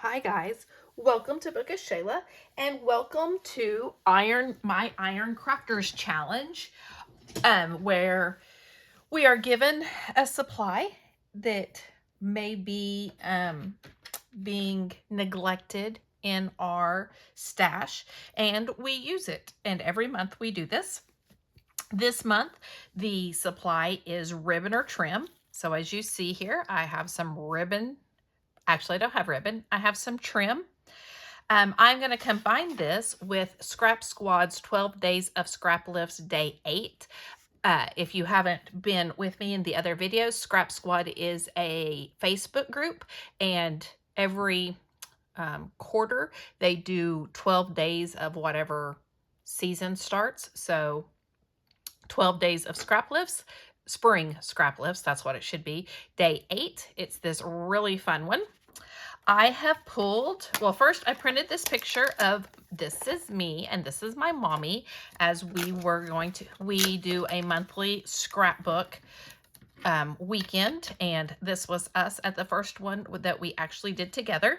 Hi guys, welcome to Book of Shayla and welcome to my Ironcrafters challenge, where we are given a supply that may be being neglected in our stash, and we use it. And every month we do this. This month the supply is ribbon or trim. So as you see here, I have some ribbon. Actually, I don't have ribbon. I have some trim. I'm going to combine this with Scrap Squad's 12 Days of Scrap Lifts Day 8. If you haven't been with me in the other videos, Scrap Squad is a Facebook group, and every quarter they do 12 days of whatever season starts. So 12 days of scrap lifts, spring scrap lifts, that's what it should be. Day 8, it's this really fun one. I have pulled, well, first I printed this picture of this is me and this is my mommy, as we do a monthly scrapbook weekend, and this was us at the first one that we actually did together.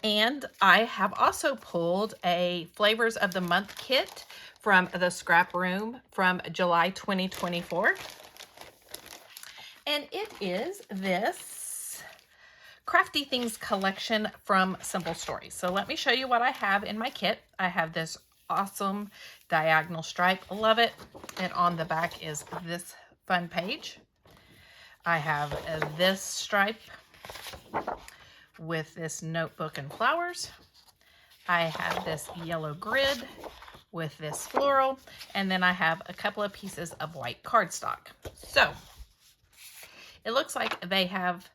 And I have also pulled a Flavors of the Month kit from the Scrap Room from July 2024. And it is this Crafty Things collection from Simple Stories. So let me show you what I have in my kit. I have this awesome diagonal stripe. Love it. And on the back is this fun page. I have this stripe with this notebook and flowers. I have this yellow grid with this floral, and then I have a couple of pieces of white cardstock. So it looks like they have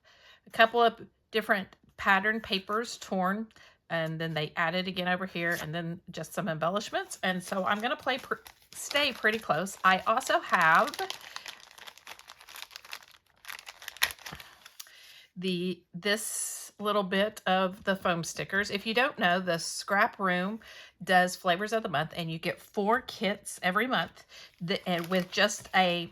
a couple of different pattern papers torn, and then they added again over here, and then just some embellishments. And so I'm going to stay pretty close. I also have this little bit of the foam stickers. If you don't know, the Scrap Room does Flavors of the Month, and you get 4 kits every month and with just a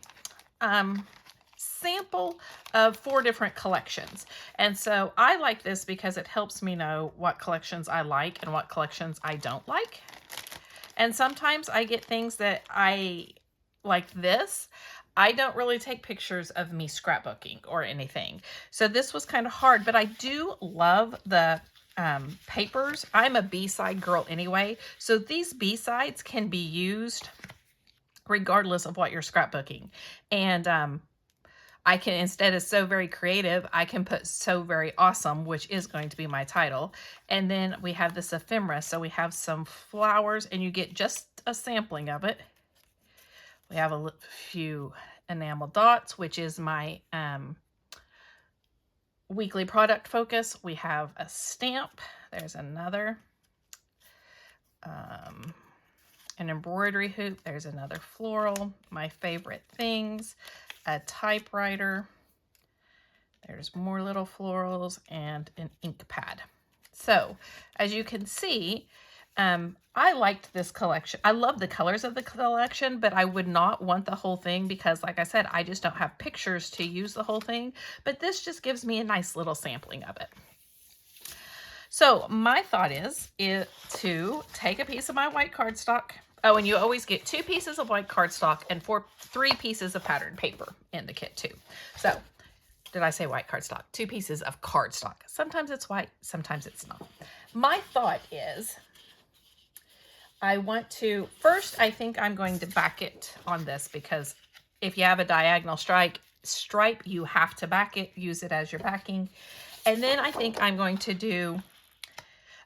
sample of 4 different collections. And so I like this because it helps me know what collections I like and what collections I don't like. And sometimes I get things that I like this. I don't really take pictures of me scrapbooking or anything. So this was kind of hard, but I do love the papers. I'm a B-side girl anyway. So these B-sides can be used regardless of what you're scrapbooking. And I can, instead of So Very Creative, I can put So Very Awesome, which is going to be my title. And then we have this ephemera. So we have some flowers, and you get just a sampling of it. We have a few enamel dots, which is my weekly product focus. We have a stamp. There's another. An embroidery hoop. There's another floral. My favorite things. A typewriter. There's more little florals and an ink pad. So, as you can see, I liked this collection. I love the colors of the collection, but I would not want the whole thing because, like I said, I just don't have pictures to use the whole thing. But this just gives me a nice little sampling of it. So my thought is to take a piece of my white cardstock. Oh, and you always get 2 pieces of white cardstock and 3 pieces of pattern paper in the kit too. So did I say white cardstock? 2 pieces of cardstock. Sometimes it's white, sometimes it's not. My thought is I want to, first I think I'm going to back it on this, because if you have a diagonal stripe, you have to back it, use it as your backing. And then I think I'm going to do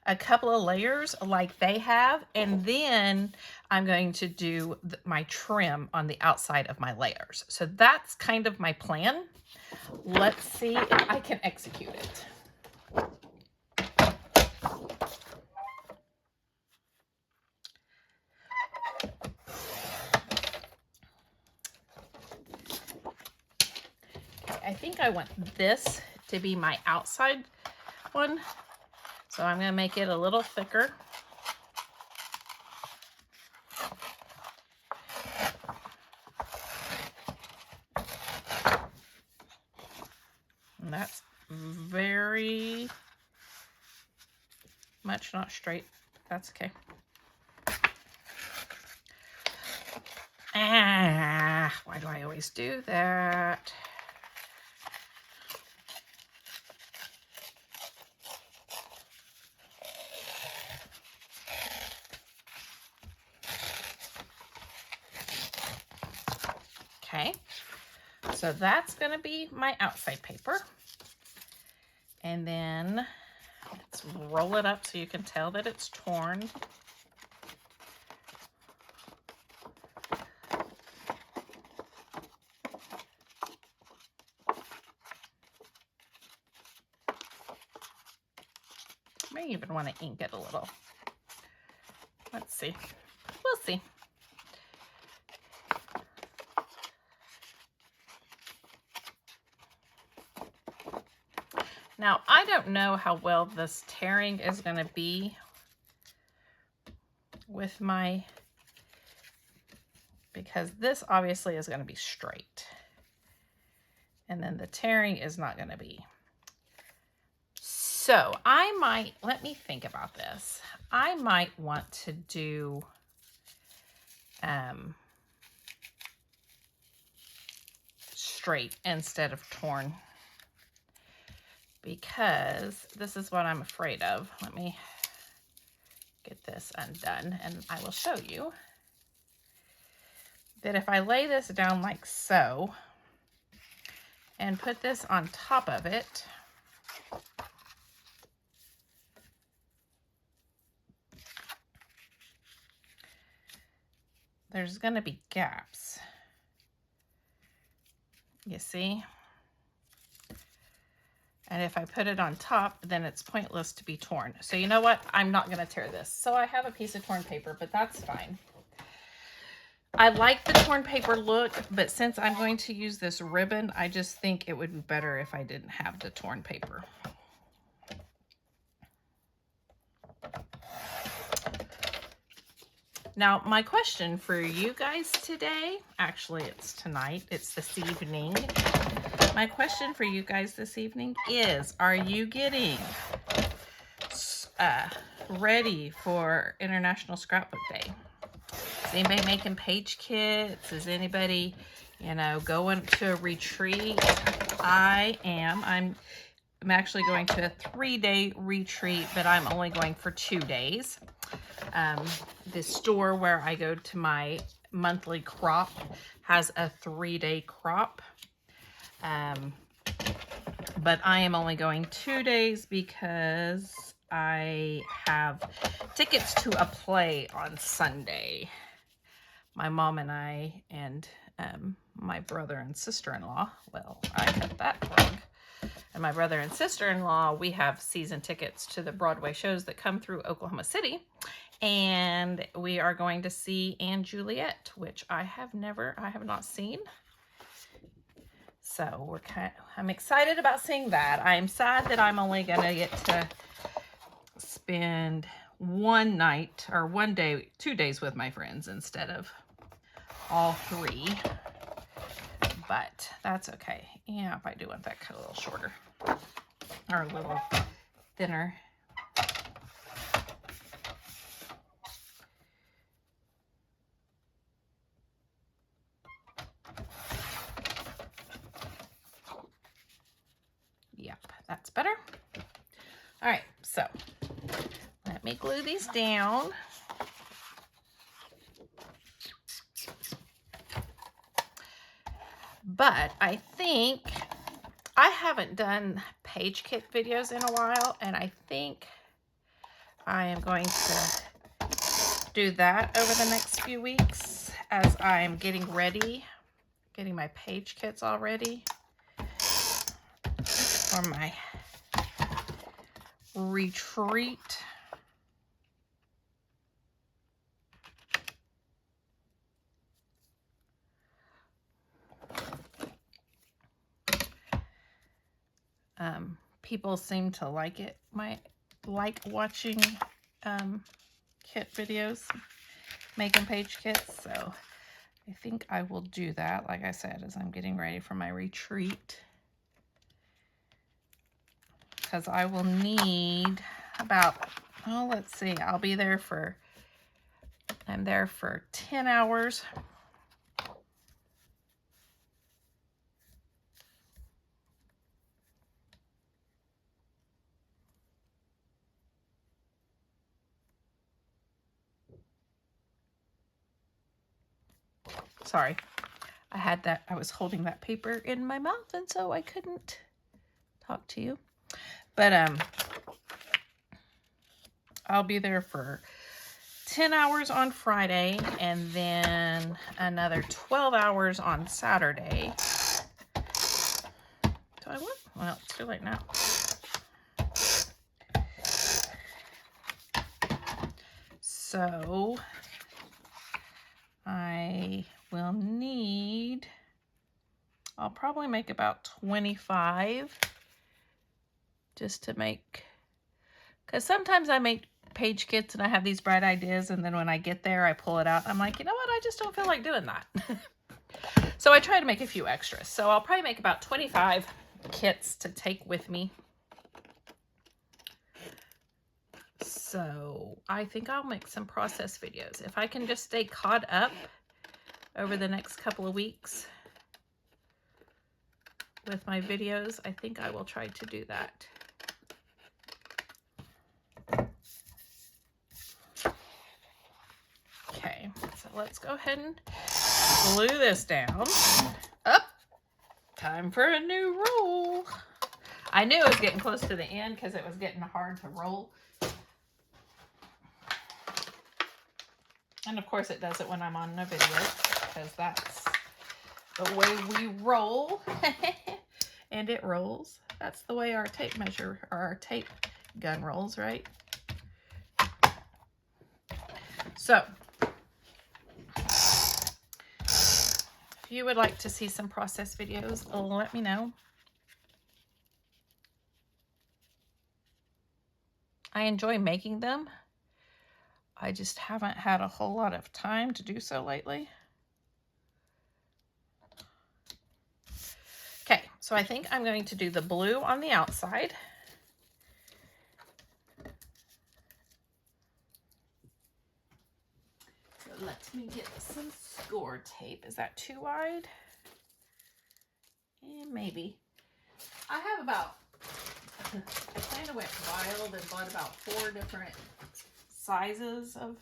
a couple of layers like they have, and then I'm going to do my trim on the outside of my layers. So that's kind of my plan. Let's see if I can execute it. I think I want this to be my outside one. So I'm going to make it a little thicker. And that's very much not straight. That's okay. Why do I always do that? Okay, so that's going to be my outside paper. And then let's roll it up so you can tell that it's torn. May even want to ink it a little. Let's see. We'll see. Now, I don't know how well this tearing is going to be with my, because this obviously is going to be straight. And then the tearing is not going to be. So I might, let me think about this. I might want to do straight instead of torn, because this is what I'm afraid of. Let me get this undone and I will show you that if I lay this down like so and put this on top of it, there's going to be gaps. You see? And if I put it on top, then it's pointless to be torn. So you know what? I'm not going to tear this. So I have a piece of torn paper, but that's fine. I like the torn paper look, but since I'm going to use this ribbon, I just think it would be better if I didn't have the torn paper. Now, my question for you guys today, actually it's tonight, it's this evening. My question for you guys this evening is, are you getting ready for International Scrapbook Day? Is anybody making page kits? Is anybody, you know, going to a retreat? I am. I'm actually going to a 3-day retreat, but I'm only going for 2 days. The store where I go to my monthly crop has a 3-day crop. But I am only going 2 days because I have tickets to a play on Sunday. My mom and I and my brother and sister-in-law, well, I cut that wrong. And my brother and sister-in-law, we have season tickets to the Broadway shows that come through Oklahoma City. And we are going to see Anne Juliet, which I have not seen. So I'm excited about seeing that. I'm sad that I'm only going to get to spend one night or 1 day, 2 days with my friends instead of all 3. But that's okay. Yeah, if I do want that cut a little shorter or a little thinner. Yep, that's better. All right, so let me glue these down. But I think I haven't done page kit videos in a while, and I think I am going to do that over the next few weeks as I'm getting ready, getting my page kits all ready for my retreat. People seem to like it. Like watching kit videos, making page kits. So I think I will do that, like I said, as I'm getting ready for my retreat. Because I will need about oh, let's see. I'm there for 10 hours. Sorry, I was holding that paper in my mouth, and so I couldn't talk to you. But I'll be there for 10 hours on Friday, and then another 12 hours on Saturday. Do I want? Well, it's too late now. So I will need, I'll probably make about 25 just to make, because sometimes I make page kits and I have these bright ideas, and then when I get there I pull it out, I'm like, you know what, I just don't feel like doing that. So I try to make a few extras. So I'll probably make about 25 kits to take with me. So I think I'll make some process videos. If I can just stay caught up over the next couple of weeks with my videos, I think I will try to do that. Okay, so let's go ahead and glue this down. Up. Time for a new roll. I knew it was getting close to the end because it was getting hard to roll. And of course it does it when I'm on a video, because that's the way we roll. And it rolls. That's the way our tape measure, or our tape gun rolls, right? So, if you would like to see some process videos, let me know. I enjoy making them. I just haven't had a whole lot of time to do so lately. Okay, so I think I'm going to do the blue on the outside. So let me get some score tape. Is that too wide? Maybe. I have about, I kind of went wild and bought about 4 different sizes of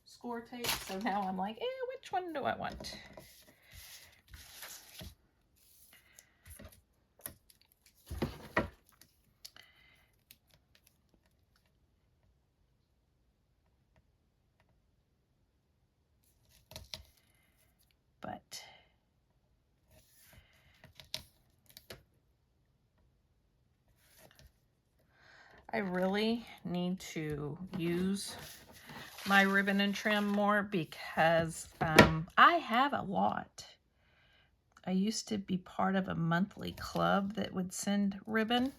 score tape. So now I'm like, which one do I want? But I really need to use my ribbon and trim more, because I have a lot. I used to be part of a monthly club that would send ribbon.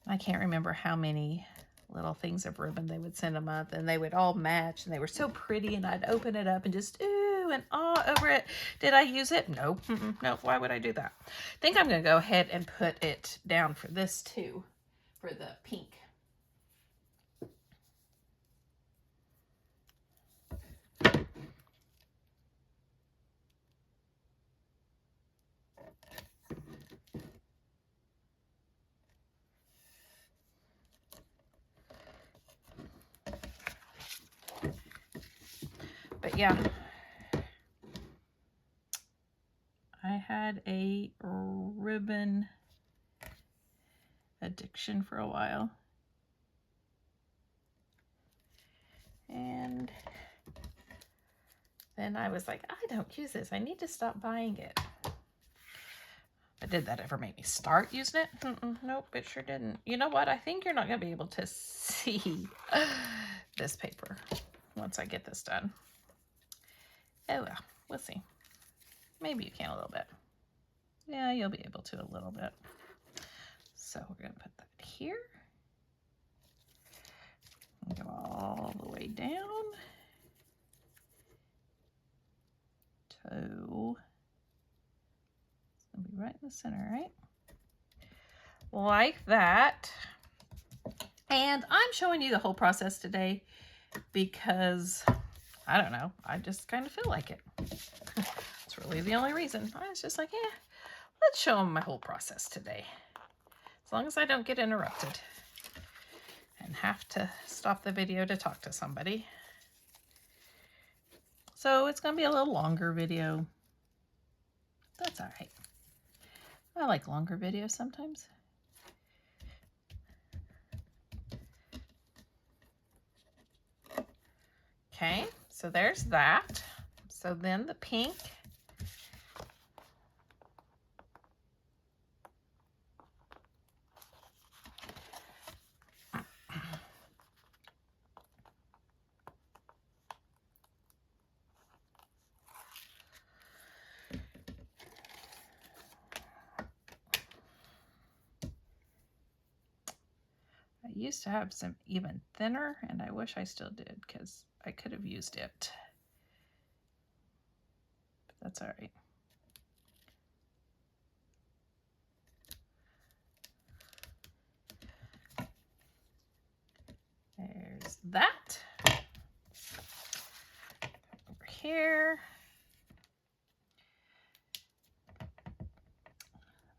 I can't remember how many little things of ribbon they would send a month, and they would all match, and they were so pretty, and I'd open it up and just ooh and ah over it. Did I use it? No. No, why would I do that? I think I'm going to go ahead and put it down for this too, for the pink. But yeah, I had a ribbon addiction for a while. And then I was like, I don't use this. I need to stop buying it. But did that ever make me start using it? Nope, it sure didn't. You know what? I think you're not going to be able to see this paper once I get this done. Oh well, we'll see. Maybe you can a little bit. Yeah, you'll be able to a little bit. So we're going to put that here. And go all the way down to, it's going to be right in the center, right? Like that. And I'm showing you the whole process today because, I don't know, I just kind of feel like it. It's really the only reason. I was just like, yeah, let's show them my whole process today. As long as I don't get interrupted and have to stop the video to talk to somebody. So it's going to be a little longer video. That's all right. I like longer videos sometimes. Okay, so there's that. So then the pink. I used to have some even thinner, and I wish I still did because I could have used it. But that's all right. There's that. Over here.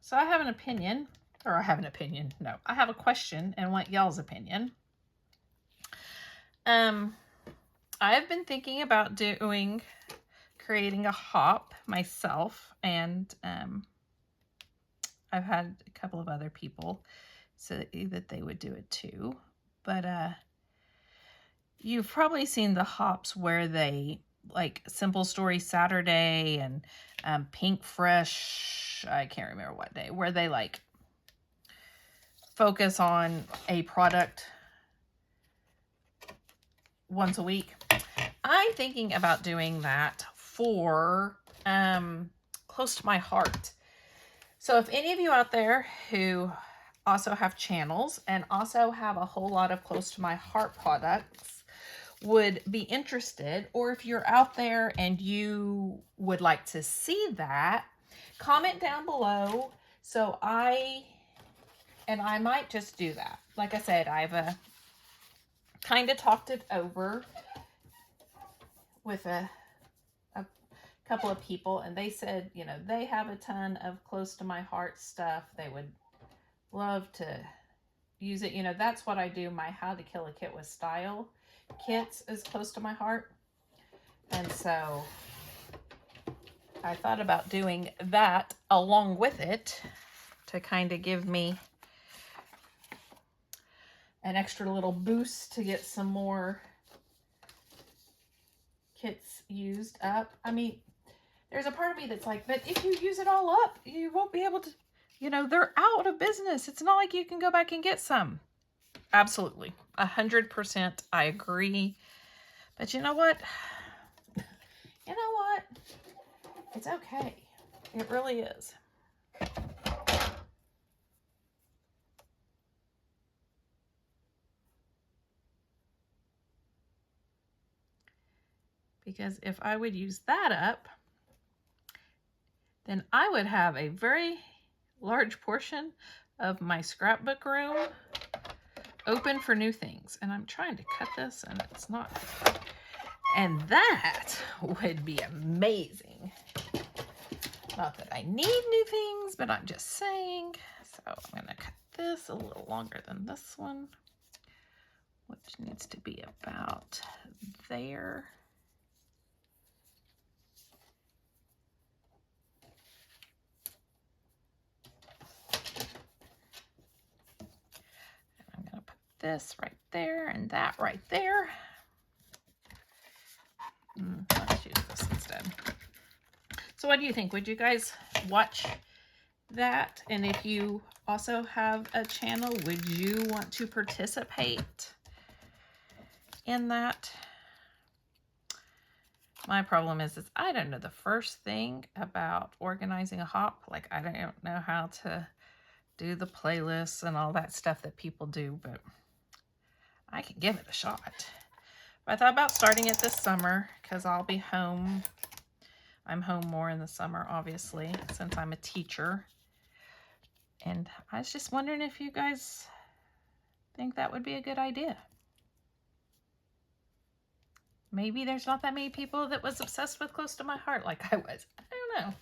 So I have an opinion, or I have an opinion. No, I have a question and want y'all's opinion. I've been thinking about creating a hop myself, and I've had a couple of other people say that they would do it too. But you've probably seen the hops where they, like Simple Story Saturday and Pink Fresh, I can't remember what day, where they like focus on a product once a week. I'm thinking about doing that for Close to My Heart. So if any of you out there who also have channels and also have a whole lot of Close to My Heart products would be interested, or if you're out there and you would like to see that, comment down below. So I might just do that. Like I said, I've kind of talked it over with a couple of people, and they said, you know, they have a ton of Close to My Heart stuff. They would love to use it. You know, that's what I do. My How to Kill a Kit with Style kits is Close to My Heart. And so I thought about doing that along with it to kind of give me an extra little boost to get some more kits used up. I mean, there's a part of me that's like, but if you use it all up, you won't be able to, you know, they're out of business. It's not like you can go back and get some. Absolutely. 100% I agree. But you know what? You know what? It's okay. It really is. Because if I would use that up, then I would have a very large portion of my scrapbook room open for new things. And I'm trying to cut this and it's not. And that would be amazing. Not that I need new things, but I'm just saying. So I'm going to cut this a little longer than this one, which needs to be about there. This right there and that right there. Let's use this instead. So what do you think? Would you guys watch that? And if you also have a channel, would you want to participate in that? My problem is I don't know the first thing about organizing a hop. Like, I don't know how to do the playlists and all that stuff that people do, but I can give it a shot. But I thought about starting it this summer because I'll be home. I'm home more in the summer, obviously, since I'm a teacher. And I was just wondering if you guys think that would be a good idea. Maybe there's not that many people that was obsessed with Close to My Heart like I was. I don't know.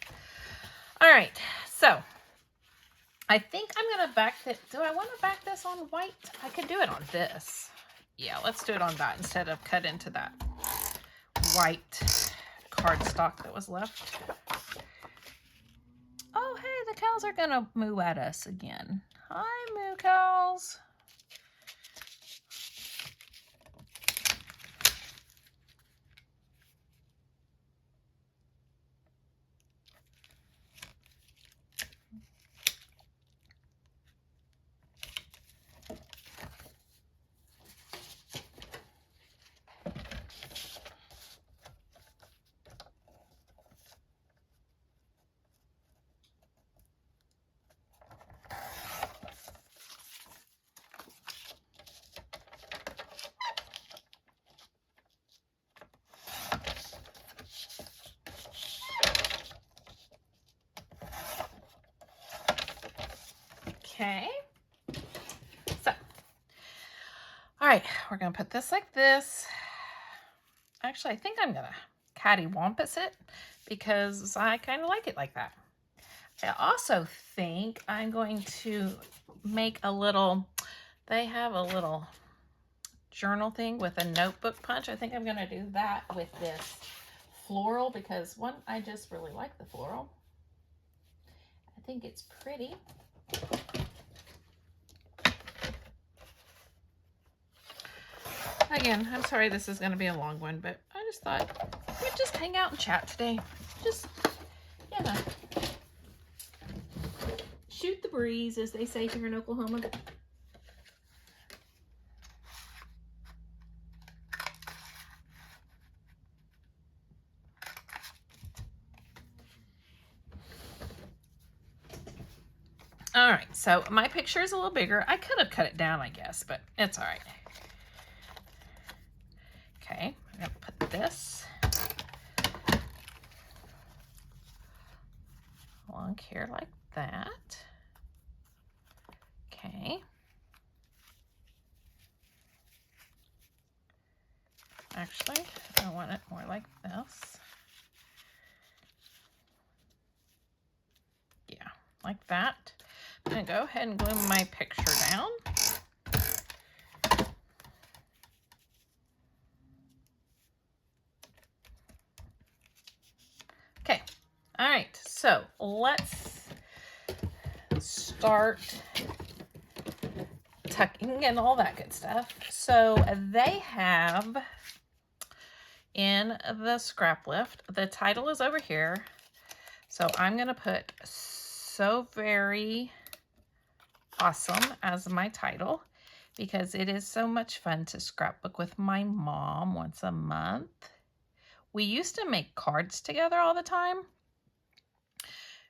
All right, so I think I'm going to back it. Do I want to back this on white? I could do it on this. Yeah, let's do it on that instead of cut into that white cardstock that was left. Oh, hey, the cows are going to moo at us again. Hi, moo cows. Okay, so, all right, we're gonna put this like this. Actually, I think I'm gonna cattywampus it because I kind of like it like that. I also think I'm going to make a little, they have a little journal thing with a notebook punch. I think I'm gonna do that with this floral because one, I just really like the floral. I think it's pretty. Again, I'm sorry this is going to be a long one, but I just thought we'd just hang out and chat today. Just, you know, shoot the breeze, as they say here in Oklahoma. All right, so my picture is a little bigger. I could have cut it down, I guess, but it's all right. Okay, I'm going to put this along here like that. Okay. Actually, I want it more like this. Yeah, like that. I'm going to go ahead and glue my picture down. Okay, all right, so let's start tucking and all that good stuff. So they have in the scrap lift, the title is over here. So I'm going to put So Very Awesome as my title because it is so much fun to scrapbook with my mom once a month. We used to make cards together all the time.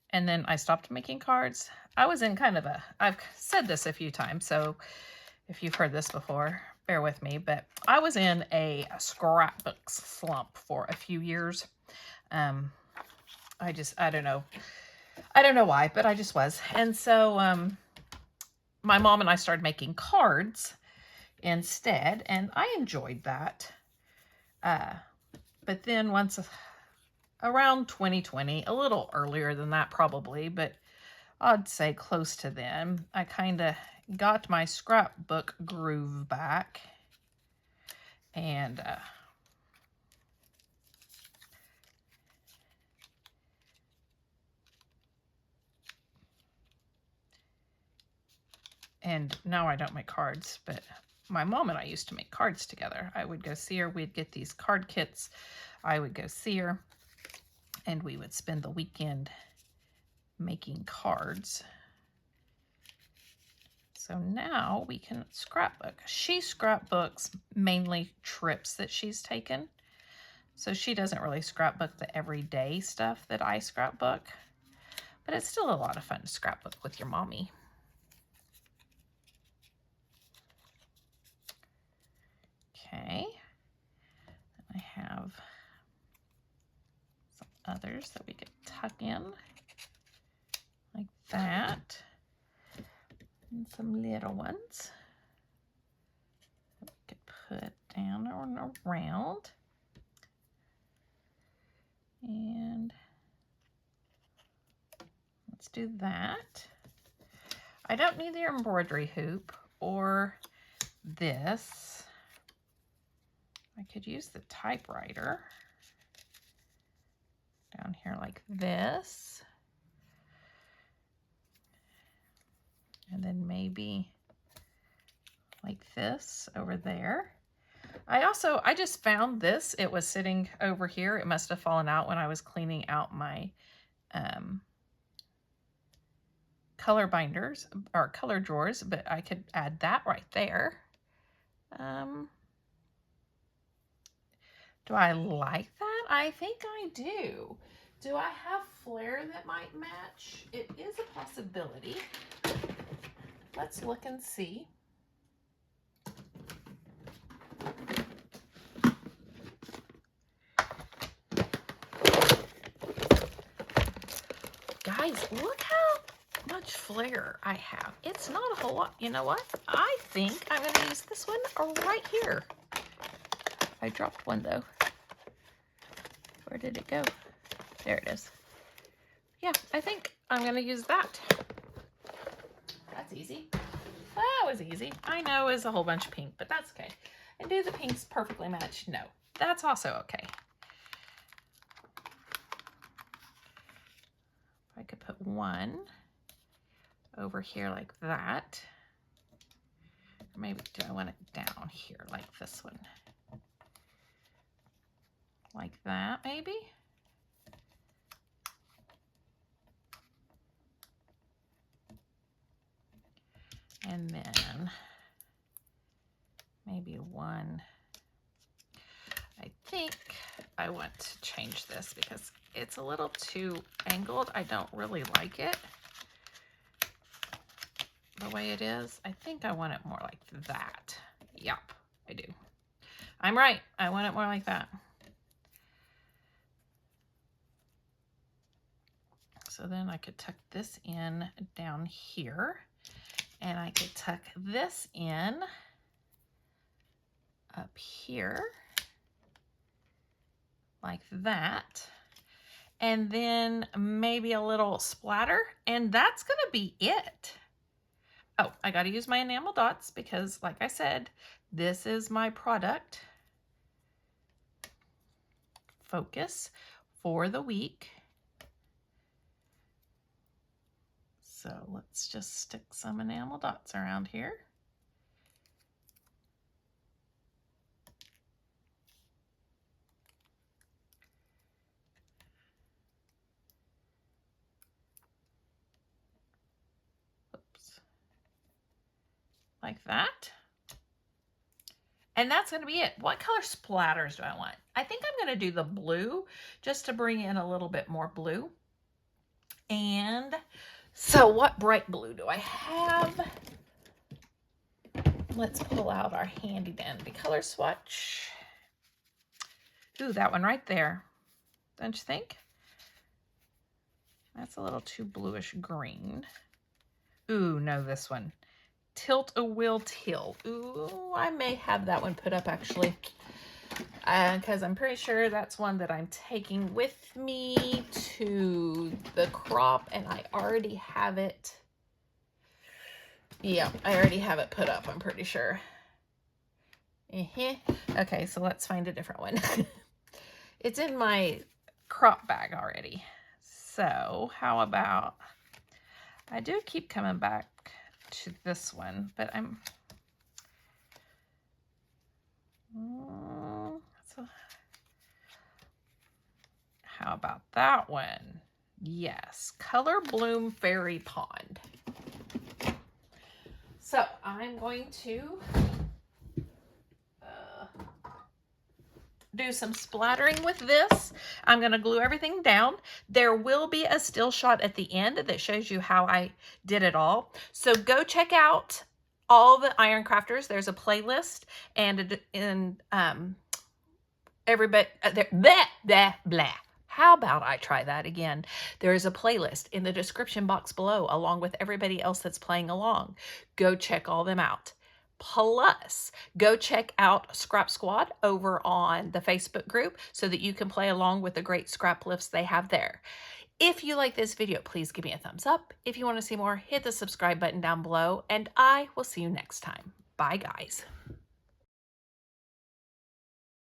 And then I stopped making cards. I was in kind of a, I've said this a few times, so if you've heard this before, bear with me, but I was in a scrapbook slump for a few years. I don't know. I don't know why, but I just was. And so my mom and I started making cards instead, and I enjoyed that. But then once around 2020, a little earlier than that probably, but I'd say close to then, I kind of got my scrapbook groove back. And now I don't make cards, but my mom and I used to make cards together. I would go see her. We'd get these card kits. I would go see her, and we would spend the weekend making cards. So now we can scrapbook. She scrapbooks mainly trips that she's taken. So she doesn't really scrapbook the everyday stuff that I scrapbook. But it's still a lot of fun to scrapbook with your mommy. Okay. I have some others that we could tuck in like that. And some little ones. down and around. And let's do that. I don't need the embroidery hoop or this. I could use the typewriter down here like this. And then maybe like this over there. I just found this. It was sitting over here. It must have fallen out when I was cleaning out my color binders or color drawers, but I could add that right there. Do I like that? I think I do. Do I have flair that might match? It is a possibility. Let's look and see. Guys, look how much flair I have. It's not a whole lot. You know what? I think I'm going to use this one right here. I dropped one though. Where did it go? There it is. Yeah, I think I'm going to use that. That's easy. That was easy. I know it's a whole bunch of pink, but that's okay. And do the pinks perfectly match? No, that's also okay. I could put one over here like that. Or maybe do I want it down here like this one? Like that, maybe? And then maybe one. I think I want to change this because it's a little too angled. I don't really like it the way it is. I think I want it more like that. Yep, I do. I'm right. I want it more like that. So then I could tuck this in down here, and I could tuck this in up here like that. And then maybe a little splatter, and that's gonna be it. Oh, I gotta use my enamel dots because, like I said, this is my product focus for the week. So let's just stick some enamel dots around here. Oops. Like that. And that's going to be it. What color splatters do I want? I think I'm going to do the blue just to bring in a little bit more blue. And so what bright blue do I have? Let's pull out our handy dandy color swatch. Ooh, that one right there. Don't you think? That's a little too bluish green. Ooh, no, this one. Tilt-a-will teal. Ooh, I may have that one put up actually. Because I'm pretty sure that's one that I'm taking with me to the crop, and I already have it. Yeah, I already have it put up, I'm pretty sure. Okay, so let's find a different one. It's in my crop bag already. So how about, I do keep coming back to this one, but how about that one? Yes, Color Bloom Fairy Pond. So I'm going to do some splattering with this. I'm going to glue everything down. There will be a still shot at the end that shows you how I did it all. So go check out all the Ironcrafters. There's a playlist, and everybody blah. How about I try that again? There is a playlist in the description box below, along with everybody else that's playing along. Go check all them out. Plus, go check out Scrap Squad over on the Facebook group so that you can play along with the great scrap lifts they have there. If you like this video, please give me a thumbs up. If you want to see more, hit the subscribe button down below, and I will see you next time. Bye, guys.